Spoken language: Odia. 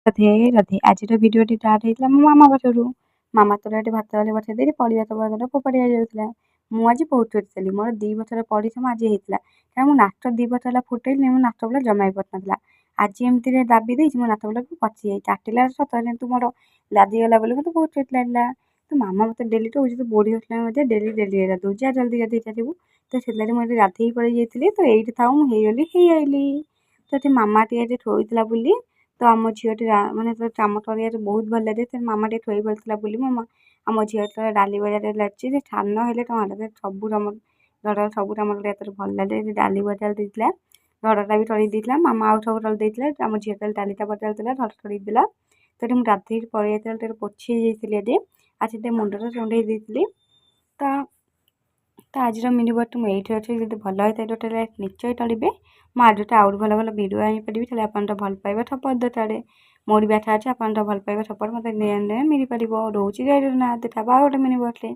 ରାଧେ ରାଧେ। ଆଜିର ଭିଡ଼ିଓଟି ଷ୍ଟାର୍ଟ ହେଇଥିଲା ମୋ ମାମା ପାଖରୁ। ମାମା ତୋର ଏଠି ଭାତ ଡାଲି ବସେଇ ଦେଇକି ପରିବା ତକ ଫୋପାଡ଼ି ଯାଉଥିଲା। ମୁଁ ଆଜି ବହୁତ ଖୁସି ମୋର 2 ବର୍ଷର ପରିଶ୍ରମ ଆଜି ହେଇଥିଲା। କାରଣ ମୁଁ ନାକ 2 ବର୍ଷ ହେଲା ଫୁଟେଇଲି, ମୋ ନାକ ପୁରା ଜମା ବି ପଡ଼ିନଥିଲା। ଆଜି ଏମିତିରେ ଦାବି ଦେଇଛି, ମୋ ନାକ ଗୁଡ଼ାକ ପଚିଯାଇଛି। ଚାଟିଲା ସତ, କିନ୍ତୁ ମୋର ଲାଜିଗଲା ବୋଲି ମୋତେ ବହୁତ ଖୁସି ଲାଗିଲା। ତ ମାମା ମୋତେ ଡେଲି କହୁଛି ତୁ ବୁଢ଼ୀ ଆସିଲା ମଧ୍ୟ ଡେଲି ଗାଧୋଉଛୁ, ଯା ଜଲ୍ଦି ଗାଧେଇ ସାରିବୁ। ତ ସେଥିଲାଗି ମୁଁ ଏଠି ଗାଧେଇ ପଳେଇ ଯାଇଥିଲି। ତ ଏଇଠି ଥାଉ, ମୁଁ ହେଇଗଲି ହେଇ ଆଇଲି। ତ ଏଠି ମାମା ଟିକେ ଏଠି ଥୋଇଥିଲା ବୋଲି, ତ ଆମ ଝିଅଟି ମାନେ କାମ କରିବାକୁ ବହୁତ ଭଲ ଲାଗେ। ସେ ମାମା ଟିକେ ଥୋଇ ପଡ଼ିଥିଲା ବୋଲି ଆମ ଝିଅ ଯେତେବେଳେ ଡାଲି ବଜାରରେ ଲାଗିଛି, ସେ ସାନ ହେଲେ କ'ଣ ହେଲା, ସବୁ ଘରର ସବୁ କାମ କରିବାକୁ ଏତେ ଭଲ ଲାଗେ। ସେ ଡାଲି ବଜାର ଦେଇଥିଲା, ଧଡ଼ଟା ବି ତଳି ଦେଇଥିଲା। ମାମା ଆଉ ସବୁ ତଳି ଦେଇଥିଲା। ଆମ ଝିଅ ଯେତେବେଳେ ଡାଲିଟା ବଜାଉଥିଲା, ଧଡ଼ ତଳି ଦେଇଥିଲା। ତ ଏଠି ମୁଁ ଗାଧେଇକି ପଳେଇ ଯାଇଥିଲି, ଟିକେ ପୋଛି ହେଇଯାଇଥିଲି ଏଠି। ଆଜି ଟିକେ ମୁଣ୍ଡରେ କୁଣ୍ଡେଇ ଦେଇଥିଲି। ତ ଆଜିର ମିନି ବର୍ଡ ମୁଁ ଏଇଠି ଅଛି। ଯଦି ଭଲ ହେଇଥାଏ ଗୋଟେ ନିଶ୍ଚୟ ତଳିବେ। ମୁଁ ଆଜିଠୁ ଆହୁରି ଭଲ ଭଲ ଭିଡ଼ିଓ ଆଣିପାରିବି। ତାହେଲେ ଆପଣ ତ ଭଲ ପାଇବା ସପୋର୍ଟ ଦରକାର। ମୋର ବି ଆଶା ଅଛି ଆପଣ ତ ଭଲ ପାଇବା ସପୋର୍ଟ ମୋତେ ମିଳିପାରିବ। ରହୁଛି ଜୟ ଜଗନ୍ନାଥ। ଦେଖା ହବା ଆଉ ଗୋଟେ ମିନି ବର୍ଡରେ।